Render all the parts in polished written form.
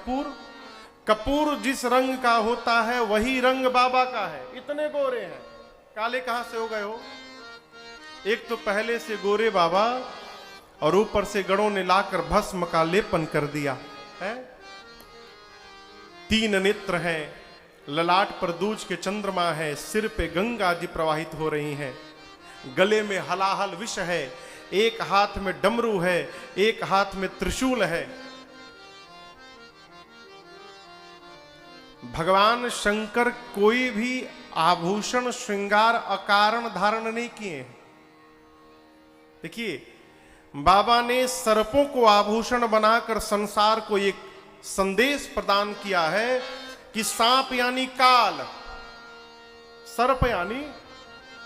कपूर। कपूर जिस रंग का होता है वही रंग बाबा का है। इतने गोरे हैं, काले कहां से हो गए हो? एक तो पहले से गोरे बाबा और ऊपर से गणों ने लाकर भस्म का लेपन कर दिया है। 3 नेत्र हैं, ललाट पर दूज के चंद्रमा है, सिर पे गंगा जी प्रवाहित हो रही हैं, गले में हलाहल विष है, एक हाथ में डमरू है, एक हाथ में त्रिशूल है। भगवान शंकर कोई भी आभूषण श्रृंगार अकारण धारण नहीं किए हैं। देखिए, बाबा ने सर्पों को आभूषण बनाकर संसार को एक संदेश प्रदान किया है कि सांप यानी काल, सर्प यानी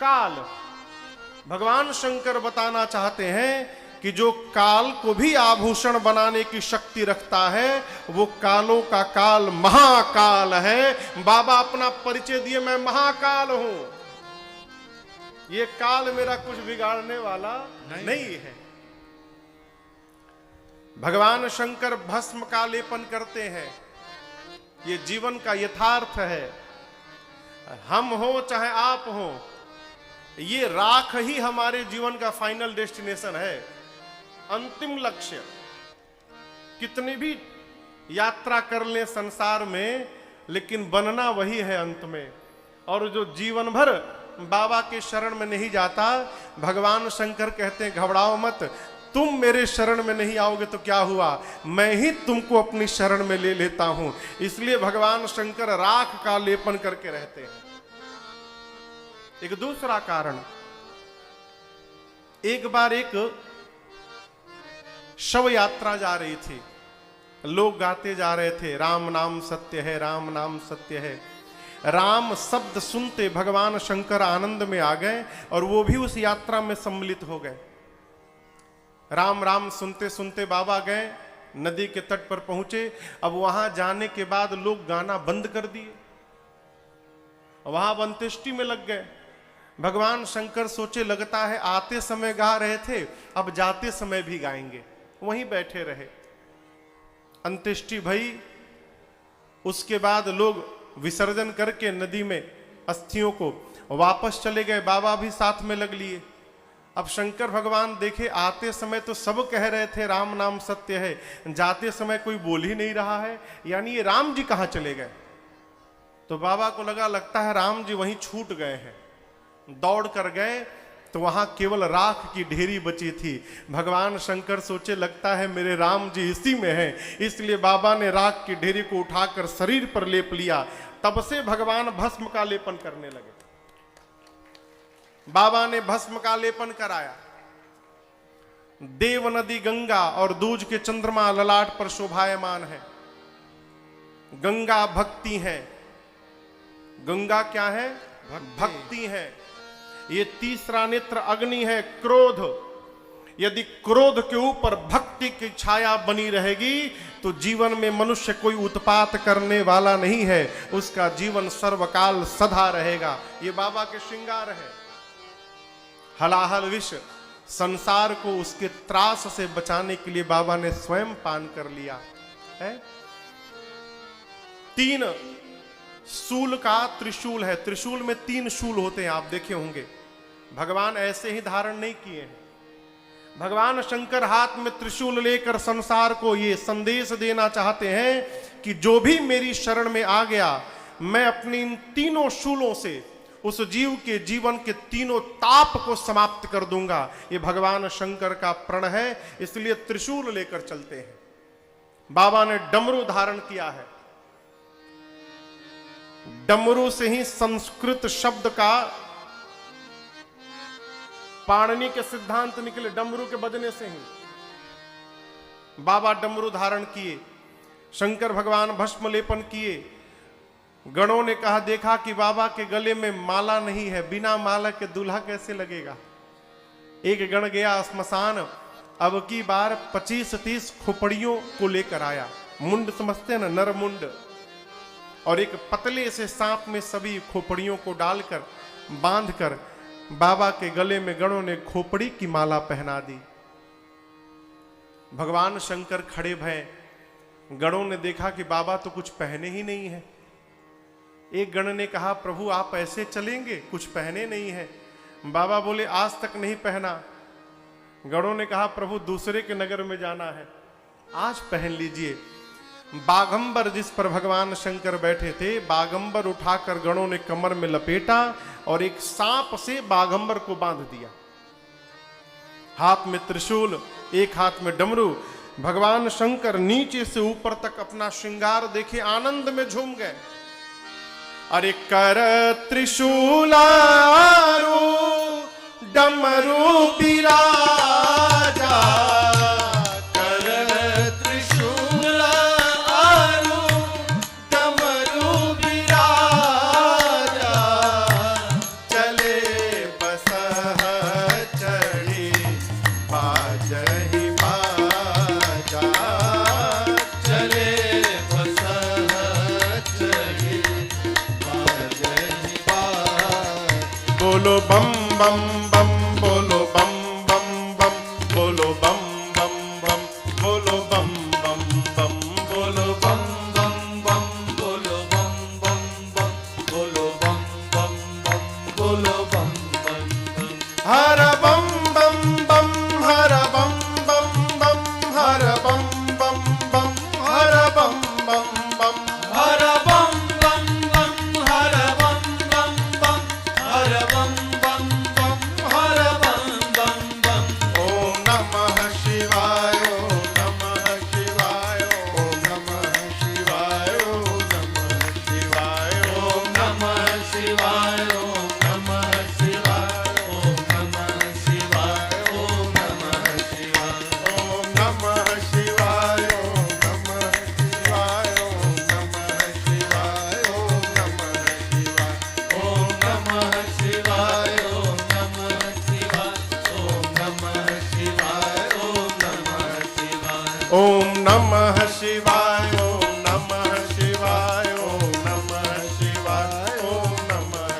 काल। भगवान शंकर बताना चाहते हैं कि जो काल को भी आभूषण बनाने की शक्ति रखता है वो कालों का काल महाकाल है। बाबा अपना परिचय दिए, मैं महाकाल हूं, ये काल मेरा कुछ बिगाड़ने वाला नहीं है। भगवान शंकर भस्म का लेपन करते हैं, ये जीवन का यथार्थ है। हम हो चाहे आप हो, ये राख ही हमारे जीवन का फाइनल डेस्टिनेशन है, अंतिम लक्ष्य। कितनी भी यात्रा कर ले संसार में, लेकिन बनना वही है अंत में। और जो जीवन भर बाबा के शरण में नहीं जाता, भगवान शंकर कहते हैं घबराओ मत, तुम मेरे शरण में नहीं आओगे तो क्या हुआ, मैं ही तुमको अपनी शरण में ले लेता हूं। इसलिए भगवान शंकर राख का लेपन करके रहते हैं। एक दूसरा कारण, एक बार एक शव यात्रा जा रही थी, लोग गाते जा रहे थे राम नाम सत्य है, राम नाम सत्य है। राम शब्द सुनते भगवान शंकर आनंद में आ गए और वो भी उस यात्रा में सम्मिलित हो गए। राम राम सुनते सुनते बाबा गए, नदी के तट पर पहुंचे। अब वहां जाने के बाद लोग गाना बंद कर दिए, वहां अंत्येष्टि में लग गए। भगवान शंकर सोचे लगता है आते समय गा रहे थे, अब जाते समय भी गाएंगे, वहीं बैठे रहे। अंत्येष्टि भई, उसके बाद लोग विसर्जन करके नदी में अस्थियों को वापस चले गए, बाबा भी साथ में लग लिए। अब शंकर भगवान देखे आते समय तो सब कह रहे थे राम नाम सत्य है, जाते समय कोई बोल ही नहीं रहा है, यानी ये राम जी कहां चले गए। तो बाबा को लगता है राम जी वहीं छूट गए हैं। दौड़ कर गए तो वहां केवल राख की ढेरी बची थी। भगवान शंकर सोचे लगता है मेरे राम जी इसी में हैं, इसलिए बाबा ने राख की ढेरी को उठाकर शरीर पर लेप लिया। तब से भगवान भस्म का लेपन करने लगे। बाबा ने भस्म का लेपन कराया। देव नदी गंगा और दूज के चंद्रमा ललाट पर शोभायमान है। गंगा भक्ति है। गंगा क्या है? भक्ति है। ये तीसरा नेत्र अग्नि है, क्रोध। यदि क्रोध के ऊपर भक्ति की छाया बनी रहेगी तो जीवन में मनुष्य कोई उत्पात करने वाला नहीं है, उसका जीवन सर्वकाल सदा रहेगा। ये बाबा के श्रृंगार है। हलाहल विष, संसार को उसके त्रास से बचाने के लिए बाबा ने स्वयं पान कर लिया है। 3 शूल का त्रिशूल है। त्रिशूल में 3 शूल होते हैं, आप देखे होंगे। भगवान ऐसे ही धारण नहीं किए हैं। भगवान शंकर हाथ में त्रिशूल लेकर संसार को ये संदेश देना चाहते हैं कि जो भी मेरी शरण में आ गया, मैं अपनी इन 3 शूलों से उस जीव के जीवन के 3 ताप को समाप्त कर दूंगा। ये भगवान शंकर का प्रण है, इसलिए त्रिशूल लेकर चलते हैं। बाबा ने डमरू धारण किया है। डमरू से ही संस्कृत शब्द का पाणिनि के सिद्धांत निकले, डमरू के बजने से ही। बाबा डमरू धारण किए, शंकर भगवान भस्म लेपन किए। गणों ने कहा, देखा कि बाबा के गले में माला नहीं है, बिना माला के दूल्हा कैसे लगेगा। एक गण गया स्मशान, अब की बार 25-30 खोपड़ियों को लेकर आया। मुंड समझते हैं ना, नर मुंड, और एक पतले से सांप में सभी खोपड़ियों को डालकर बांधकर बाबा के गले में गणों ने खोपड़ी की माला पहना दी। भगवान शंकर खड़े भय, गणों ने देखा कि बाबा तो कुछ पहने ही नहीं है। एक गण ने कहा प्रभु आप ऐसे चलेंगे, कुछ पहने नहीं है। बाबा बोले आज तक नहीं पहना। गणों ने कहा प्रभु दूसरे के नगर में जाना है, आज पहन लीजिए। बागंबर जिस पर भगवान शंकर बैठे थे, बागंबर उठाकर गणों ने कमर में लपेटा और एक सांप से बागंबर को बांध दिया। हाथ में त्रिशूल, एक हाथ में डमरू। भगवान शंकर नीचे से ऊपर तक अपना श्रृंगार देखे आनंद में झूम गए। अरे कर त्रिशूलारो डमरू बिराजा, कर त्रिशूलारो डमरू बिराजा, चले बसह चढ़ी बाजहि बाजा, चले बसह चढ़ी बाजहि बाजा। बोलो बम बम बम, बोलो बम बम बम, बोलो बम बम बम, बोलो बम बम बम, बोलो बम बम बम, बोलो बम बम बम, बोलो बम बम बम, बोलो बम बम बम। हर बम बम बम, हर बम बम बम, हर बम बम बम, हर बम बम बम, हर बम बम बम, हर बम बम बम, हर बम बम बम, हर बम बम बम। ओम नमः शिवाय, ओम नमः शिवाय, ओम नमः शिवाय, ओम नमः शिवाय, ओम नमः शिवाय, ओम नमः शिवाय, ओम नमः शिवाय, ओम नमः शिवाय, ओम नमः शिवाय, ओम नमः शिवाय, ओम नमः शिवाय, ओम नमः शिवाय, ओम नमः शिवाय, ओम नमः शिवाय, ओम नमः शिवाय, ओम नमः शिवाय, ओम नमः शिवाय, ओम नमः शिवाय, ओम नमः शिवाय, ओम नमः,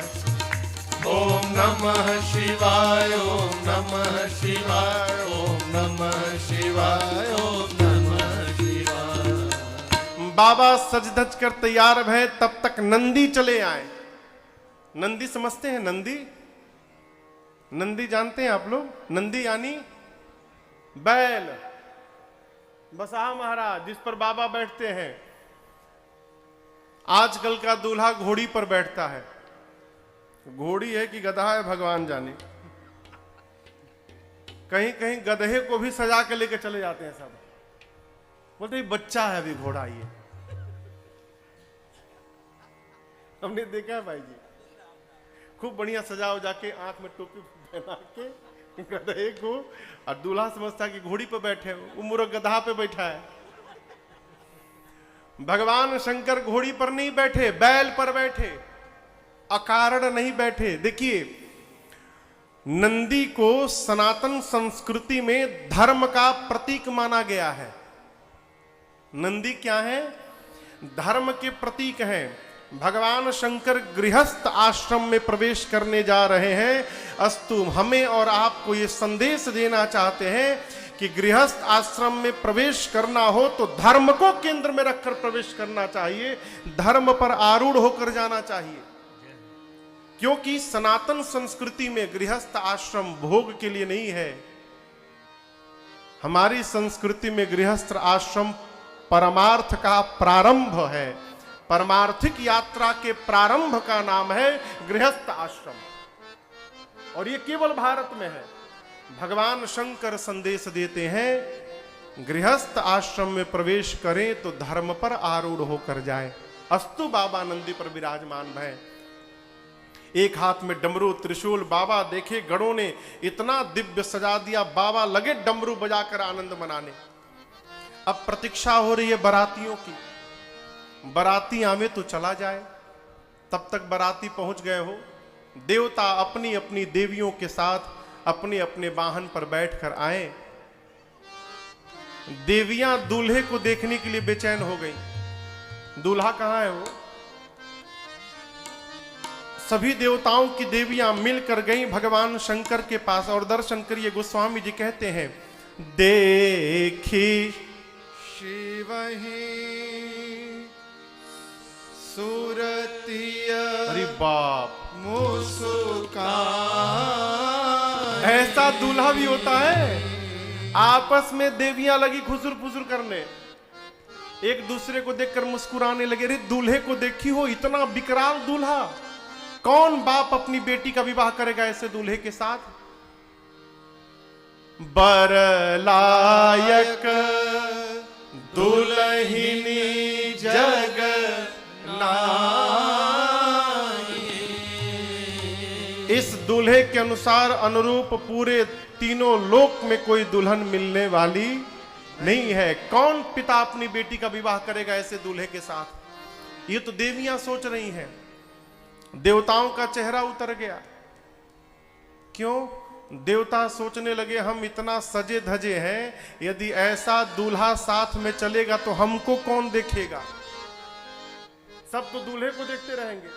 ओम नमः शिवाय, ओम नमः शिवाय, ओम नमः शिवाय, ओम नमः शिवाय। बाबा सज धज कर तैयार भय, तब तक नंदी चले आए। नंदी समझते हैं? नंदी, नंदी जानते हैं आप लोग? नंदी यानी बैल, बसहा महाराज जिस पर बाबा बैठते हैं। आजकल का दूल्हा घोड़ी पर बैठता है। घोड़ी है कि गधा है भगवान जाने। कहीं कहीं गधे को भी सजा के लेके चले जाते हैं सब। बोलते बच्चा है अभी घोड़ा ये। हमने देखा है भाई जी, खूब बढ़िया सजा हो जाके, आंख में टोपी पहना के गधे को, और दूल्हा समझता कि घोड़ी पे बैठे, वो मूर्ख गधा पे बैठा है। भगवान शंकर घोड़ी पर नहीं बैठे, बैल पर बैठे, अकारण नहीं बैठे। देखिए, नंदी को सनातन संस्कृति में धर्म का प्रतीक माना गया है। नंदी क्या है? धर्म के प्रतीक हैं। भगवान शंकर गृहस्थ आश्रम में प्रवेश करने जा रहे हैं। अस्तु हमें और आपको ये संदेश देना चाहते हैं कि गृहस्थ आश्रम में प्रवेश करना हो तो धर्म को केंद्र में रखकर प्रवेश करना चाहिए, धर्म पर आरूढ़ होकर जाना चाहिए। क्योंकि सनातन संस्कृति में गृहस्थ आश्रम भोग के लिए नहीं है। हमारी संस्कृति में गृहस्थ आश्रम परमार्थ का प्रारंभ है। परमार्थिक यात्रा के प्रारंभ का नाम है गृहस्थ आश्रम, और ये केवल भारत में है। भगवान शंकर संदेश देते हैं गृहस्थ आश्रम में प्रवेश करें तो धर्म पर आरूढ़ होकर जाएं। अस्तु बाबा नंदी पर विराजमान भय, एक हाथ में डमरू त्रिशूल। बाबा देखे गणों ने इतना दिव्य सजा दिया, बाबा लगे डमरू बजाकर आनंद मनाने। अब प्रतीक्षा हो रही है बारातियों की, बाराती आवे तो चला जाए। तब तक बाराती पहुंच गए हो। देवता अपनी अपनी देवियों के साथ अपने अपने वाहन पर बैठकर आए। देवियां दूल्हे को देखने के लिए बेचैन हो गई। दूल्हा कहां है? वो सभी देवताओं की देवियां मिलकर गई भगवान शंकर के पास और दर्शन करिए। गोस्वामी जी कहते हैं, देखी शिवही सूरतिया अरे बाप, मुस्कान। ऐसा दूल्हा भी होता है। आपस में देवियां लगी खुसुर फुसुर करने, एक दूसरे को देखकर मुस्कुराने लगे। अरे दूल्हे को देखी हो, इतना विकराल दूल्हा, कौन बाप अपनी बेटी का विवाह करेगा ऐसे दूल्हे के साथ। बर लायक दुल्हिनी जग इस दूल्हे के अनुसार अनुरूप पूरे तीनों लोक में कोई दुल्हन मिलने वाली नहीं है। कौन पिता अपनी बेटी का विवाह करेगा ऐसे दूल्हे के साथ। ये तो देवियां सोच रही हैं। देवताओं का चेहरा उतर गया। क्यों? देवता सोचने लगे हम इतना सजे धजे हैं, यदि ऐसा दूल्हा साथ में चलेगा तो हमको कौन देखेगा। सब तो दूल्हे को देखते रहेंगे,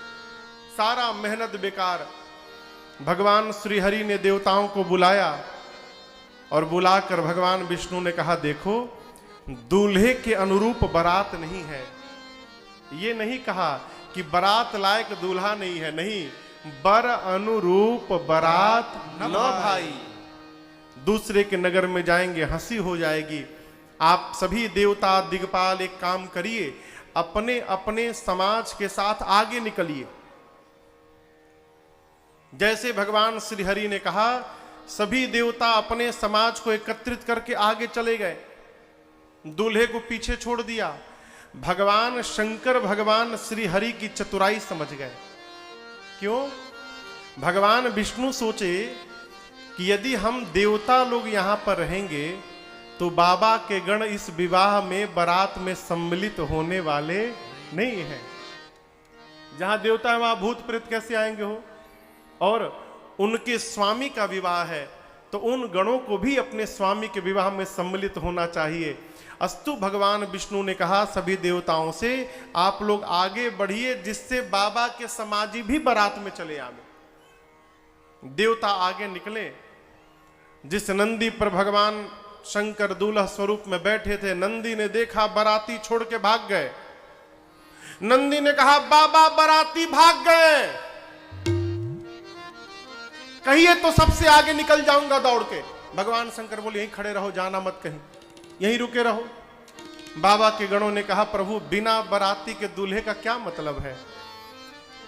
सारा मेहनत बेकार। भगवान श्री हरि ने देवताओं को बुलाया और बुलाकर भगवान विष्णु ने कहा, देखो दूल्हे के अनुरूप बारात नहीं है। ये नहीं कहा कि बारात लायक दूल्हा नहीं है, नहीं, बर अनुरूप बारात न भाई। दूसरे के नगर में जाएंगे हंसी हो जाएगी। आप सभी देवता दिग्पाल एक काम करिए, अपने अपने समाज के साथ आगे निकलिए। जैसे भगवान श्री हरि ने कहा, सभी देवता अपने समाज को एकत्रित करके आगे चले गए, दूल्हे को पीछे छोड़ दिया। भगवान शंकर भगवान श्री हरि की चतुराई समझ गए। क्यों? भगवान विष्णु सोचे कि यदि हम देवता लोग यहां पर रहेंगे तो बाबा के गण इस विवाह में बारात में सम्मिलित होने वाले नहीं हैं। जहां देवता है वहां भूत प्रेत कैसे आएंगे हो। और उनके स्वामी का विवाह है तो उन गणों को भी अपने स्वामी के विवाह में सम्मिलित होना चाहिए। अस्तु भगवान विष्णु ने कहा सभी देवताओं से, आप लोग आगे बढ़िए, जिससे बाबा के समाजी भी बारात में चले आवे। देवता आगे निकले। जिस नंदी पर भगवान शंकर दूल्हा स्वरूप में बैठे थे, नंदी ने देखा, बाराती छोड़ के भाग गए। नंदी ने कहा, बाबा बाराती भाग गए, कहिए तो सबसे आगे निकल जाऊंगा दौड़ के। भगवान शंकर बोले, यहीं खड़े रहो, जाना मत कहीं, यहीं रुके रहो। बाबा के गणों ने कहा, प्रभु बिना बाराती के दूल्हे का क्या मतलब है।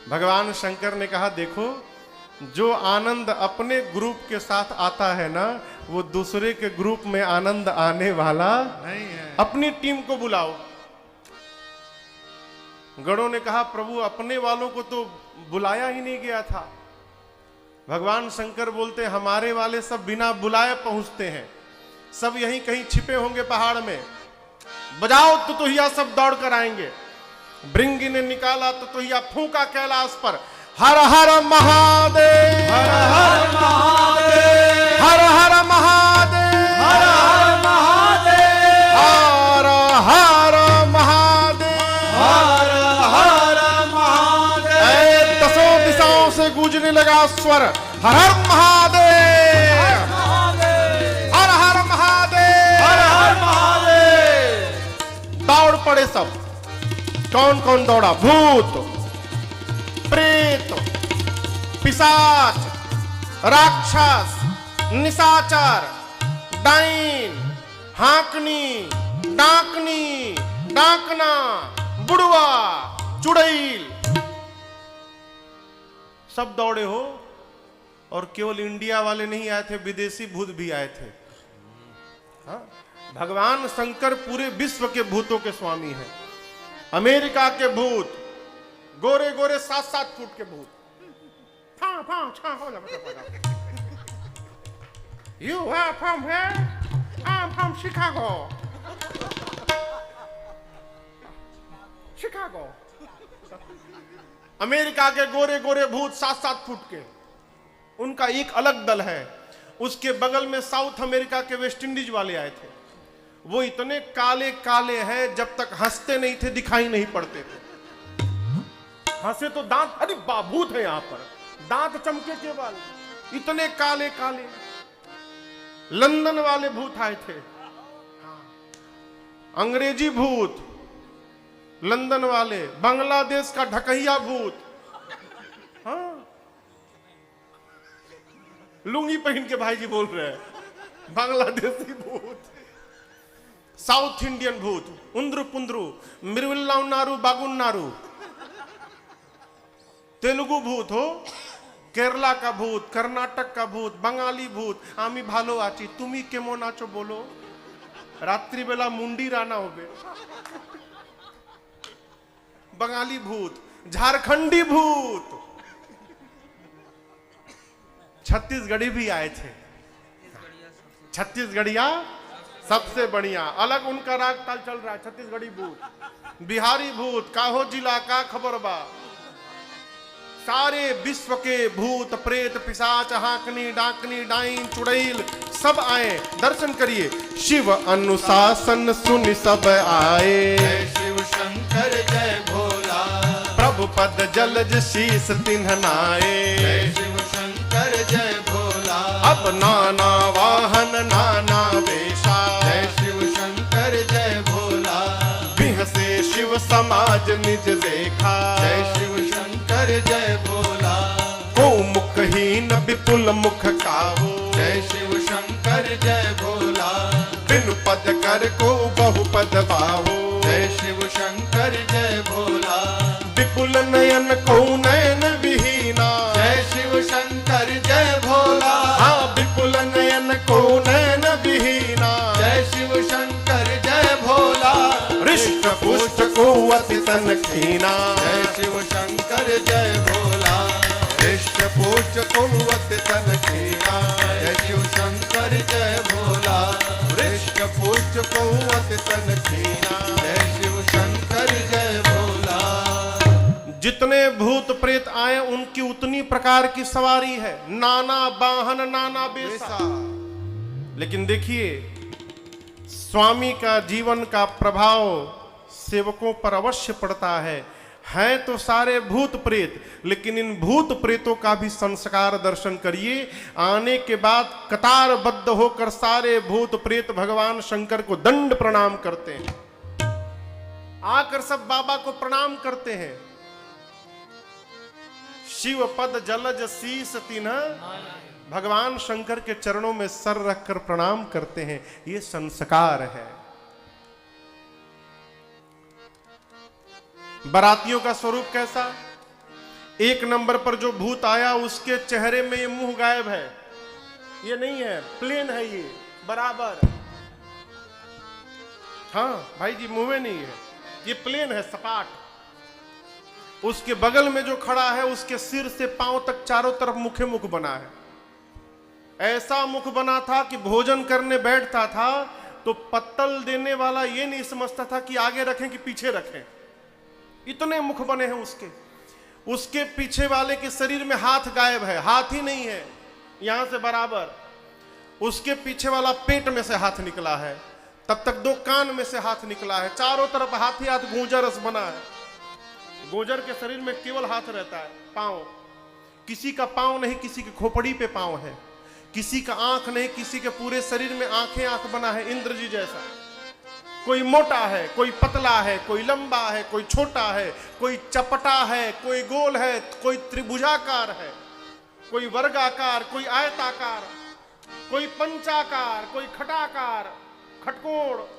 भगवान शंकर ने कहा, देखो जो आनंद अपने ग्रुप के साथ आता है ना, वो दूसरे के ग्रुप में आनंद आने वाला नहीं है। अपनी टीम को बुलाओ। गणों ने कहा, प्रभु अपने वालों को तो बुलाया ही नहीं गया था। भगवान शंकर बोलते, हमारे वाले सब बिना बुलाए पहुंचते हैं, सब यहीं कहीं छिपे होंगे पहाड़ में। बजाओ तुतुहिया, सब दौड़ कर आएंगे। भृंगी ने निकाला तुतुहिया, फूंका कैलाश पर, हर हर महादेव, हर हर महादेव, हर हर महादेव, हर हर महादेव, हर हर महादेव, हर हर महादेव। दसों दिशाओं से गूंजने लगा स्वर, हर हर महादेव, हर हर महादेव, हर हर महादेव। दौड़ पड़े सब। कौन कौन दौड़ा? भूत, प्रेत, पिशाच, राक्षस, निशाचर, डाइन, हाकनी, डाकनी, डाकना, बुड़वा, चुड़ैल, सब दौड़े हो। और केवल इंडिया वाले नहीं आए थे, विदेशी भूत भी आए थे। हाँ? भगवान शंकर पूरे विश्व के भूतों के स्वामी हैं। अमेरिका के भूत, गोरे गोरे 7-7 फुट के भूत, You are from where? I'm from Chicago. Chicago. America के गोरे गोरे भूत 7-7 फुट के, उनका एक अलग दल है। उसके बगल में साउथ अमेरिका के वेस्ट इंडीज वाले आए थे। वो इतने काले काले हैं, जब तक हंसते नहीं थे दिखाई नहीं पड़ते थे। हंसे तो दांत, अरे बाभूत है यहाँ पर, दांत चमके के बाल, इतने काले काले। लंदन वाले भूत आए थे। अंग्रेजी भूत, लंदन वाले, बांग्लादेश का ढकैया भूत, हाँ, लुंगी पहन के भाई जी बोल रहे हैं, बांग्लादेशी भूत, साउथ इंडियन भूत, उंद्रु पुंद्रु, मिरविल्लाउन्नारू बागुन्नारू, तेलुगु भूत हो, केरला का भूत, कर्नाटक का भूत, बंगाली भूत, आमी भालो आची, तुमी केमन आचो बोलो, रात्रि बेला मुंडी राना होबे, बंगाली भूत, झारखंडी भूत, छत्तीसगढ़ी भी आए थे, छत्तीसगढ़िया सबसे बढ़िया, अलग उनका राग ताल चल रहा है, छत्तीसगढ़ी भूत, बिहारी भूत, काहो जिला का खबर बा, सारे विश्व के भूत प्रेत पिशाच हाकनी डाकनी डाइन चुड़ैल सब आए, दर्शन करिए। शिव अनुशासन सुन सब आए, जय शिव शंकर जय भोला, प्रभु पद जलज शीस तिन्हनाए, जय शिव शंकर जय भोला, अब नाना वाहन नाना वेशा, जय शिव शंकर जय भोला, बिहसे शिव समाज निज देखा, जय शिव शंकर जय भोला, को मुखहीन विपुल मुख काहो, जय शिव शंकर जय भोला, बिनु पद कर को बहु पद बाहो, जय शिव शंकर जय भोला, विपुल नयन को नयन विहीना, जय शिव शंकर जय भोला, हाँ विपुल नयन को नयन विहीना, जय शिव शंकर जय भोला, हृष्ट पुष्ट को अति तन खीना, जय शिव शंकर जय भोला, हृष्ट पुष्ट को अति तन खीना, जय शिव शंकर जय भोला, हृष्ट पुष्ट को अति तन खीना। जय शिव शंकर जय भोला। जितने भूत प्रेत आए उनकी उतनी प्रकार की सवारी है, नाना वाहन नाना बेसा। लेकिन देखिए स्वामी का जीवन का प्रभाव सेवकों पर अवश्य पड़ता है तो सारे भूत प्रेत, लेकिन इन भूत प्रेतों का भी संस्कार दर्शन करिए। आने के बाद कतारबद्ध होकर सारे भूत प्रेत भगवान शंकर को दंड प्रणाम करते हैं, आकर सब बाबा को प्रणाम करते हैं। शिव पद जलज शीस तिन्ह, भगवान शंकर के चरणों में सर रखकर प्रणाम करते हैं। ये संस्कार है। बारातियों का स्वरूप कैसा? एक नंबर पर जो भूत आया उसके चेहरे में ये मुंह गायब है, ये नहीं है, प्लेन है ये बराबर। हाँ भाई जी, मुंह में नहीं है, ये प्लेन है, सपाट। उसके बगल में जो खड़ा है उसके सिर से पांव तक चारों तरफ मुखे मुख बना है। ऐसा मुख बना था कि भोजन करने बैठता था तो पत्तल देने वाला ये नहीं समझता था कि आगे रखें कि पीछे रखें, इतने मुख बने हैं उसके। उसके पीछे वाले के शरीर में हाथ गायब है, हाथ ही नहीं है यहां से बराबर। उसके पीछे वाला पेट में से हाथ निकला है, तब तक दो कान में से हाथ निकला है, चारों तरफ हाथ ही हाथ गूंजा रस बना है। गोजर के शरीर में केवल हाथ रहता है, पांव किसी का पांव नहीं, किसी की खोपड़ी पे पांव है, किसी का आंख नहीं, किसी के पूरे शरीर में आंखें आंख बना है, इंद्र जी जैसा। कोई मोटा है, कोई पतला है, कोई लंबा है, कोई छोटा है, कोई चपटा है, कोई गोल है, कोई त्रिभुजाकार है, कोई वर्गाकार, कोई आयताकार, कोई पंचाकार, कोई खटाकार, खटकोण।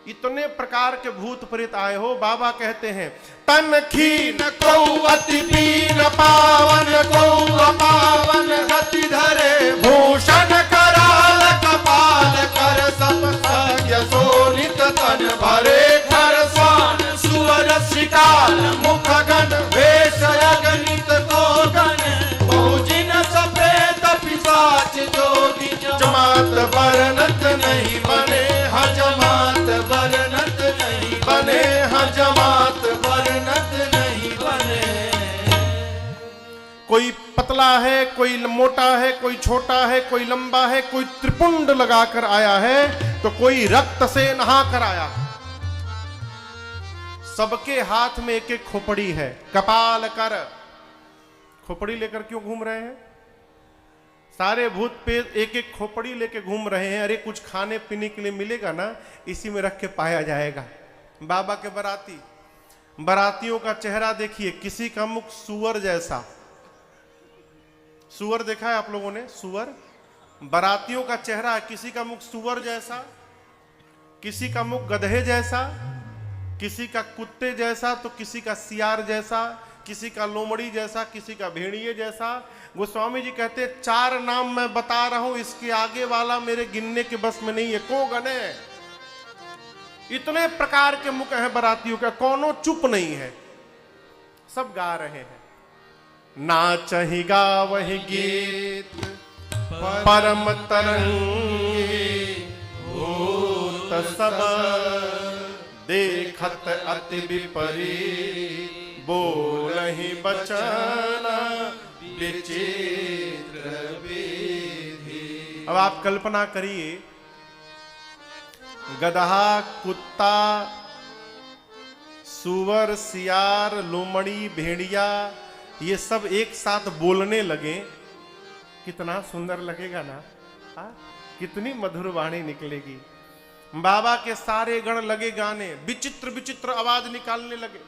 इतने प्रकार के भूत प्रेत आए हो। बाबा कहते हैं तन खीन को अति पीन, पावन को अपावन गति धरे, भूषण कराल कपाल कर सब संग शोभित तन भरे, खर स्वान सुवर श्रीकाल मुख गण वेश अगणित को गण, बहुजिन सप्रेत पिशाच जोगी जमात वर्णत नहीं बने, हजमात वर्णत नहीं बने, हजमात वर्णत नहीं बने। कोई पतला है, कोई मोटा है, कोई छोटा है, कोई लंबा है, कोई त्रिपुंड लगाकर आया है तो कोई रक्त से नहाकर आया। सबके हाथ में एक एक खोपड़ी है, कपाल कर। खोपड़ी लेकर क्यों घूम रहे हैं? सारे भूत पे एक एक खोपड़ी लेके घूम रहे हैं, अरे कुछ खाने पीने के लिए मिलेगा ना, इसी में रख के पाया जाएगा। बाबा के बाराती, बारातियों का चेहरा देखिए, किसी का मुख सुअर जैसा, सुअर देखा है आप लोगों ने? सुअर, बारातियों का चेहरा, किसी का मुख सुअर जैसा, किसी का मुख गधे जैसा, किसी का कुत्ते जैसा, तो किसी का सियार जैसा, किसी का लोमड़ी जैसा, किसी का भेड़िए जैसा। गोस्वामी जी कहते 4 नाम मैं बता रहा हूं, इसके आगे वाला मेरे गिनने के बस में नहीं है, को गने। इतने प्रकार के मुख हैं बारातियों का, कौनो चुप नहीं है, सब गा रहे हैं। नाचहि गावहि गीत परम तरंगी, भूत सब देखत अति विपरीत, बोलहि बचन विचित्र विधि। अब आप कल्पना करिए, गदहा, कुत्ता, सुअर, सियार, लोमड़ी, भेड़िया, ये सब एक साथ बोलने लगे, कितना सुंदर लगेगा ना? कितनी मधुर वाणी निकलेगी। बाबा के सारे गण लगे गाने, विचित्र विचित्र आवाज निकालने लगे।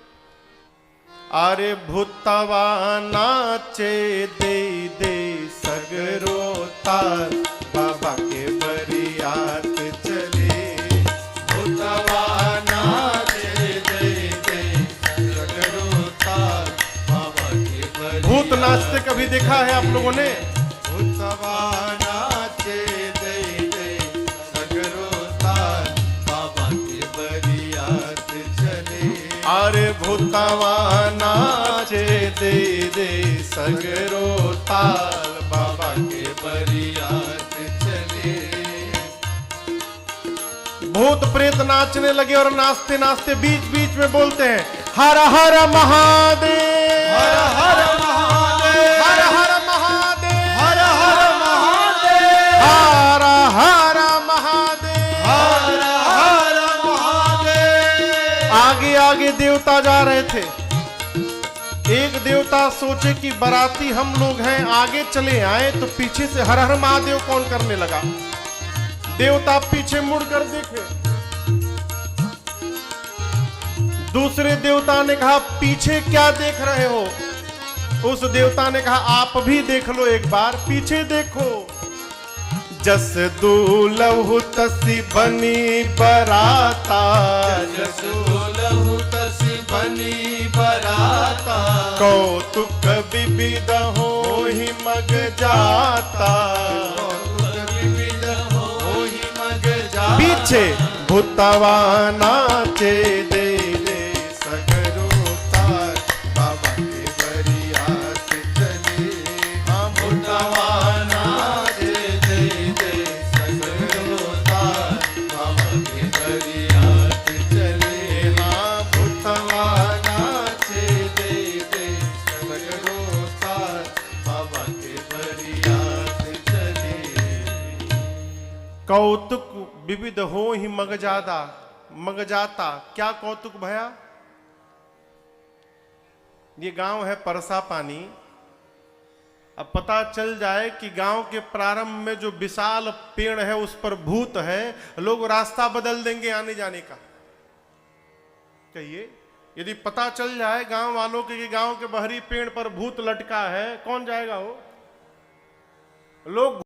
अरे भूतवा नाचे दे दे सगरो तार, बाबा के बरियात चले। भूतवा नाचे दे दे सगरो तार, बाबा के बरियात। भूत नाचते कभी देखा है आप लोगों ने? भूतवा नाचे दे दे सगरो तार, बाबा के बरियात चले। अरे भूतवा नाचे दे दे सगरो ताल, बाबा के बरियात चले। भूत प्रेत नाचने लगे और नाचते नाचते बीच बीच में बोलते हैं, हर हर महादेव, हर हर महादेव, हर हर महादेव, हर हर महादेव, हर हर महादेव, हर हर महादेव। आगे आगे देवता जा रहे थे। एक देवता सोचे कि बाराती हम लोग हैं, आगे चले आए, तो पीछे से हर हर महादेव कौन करने लगा। देवता पीछे मुड़कर देखे, दूसरे देवता ने कहा पीछे क्या देख रहे हो? उस देवता ने कहा आप भी देख लो, एक बार पीछे देखो। जस दूलहु तसी बनी बराता, जस दूलहु तसी बनी बराता, कौतुक विविध होहि मग जाता। विविध होहि मग जाता। पीछे भूतवा नाचे दे दे सगरो तार, बाबा के बरियात चले। हाँ भूतवा नाचे दे दे सगरो तार, बाबा के बरियात चले। हाँ भूतवा नाचे दे दे सगरो तार, बाबा के बरियात चले। कौतुक विविध हो ही मग जाता। क्या कौतुक भया? ये गांव है परसा पानी। अब पता चल जाए कि गांव के प्रारंभ में जो विशाल पेड़ है उस पर भूत है, लोग रास्ता बदल देंगे आने जाने का। कहिए, यदि पता चल जाए गांव वालों के कि गांव के बाहरी पेड़ पर भूत लटका है, कौन जाएगा? वो लोग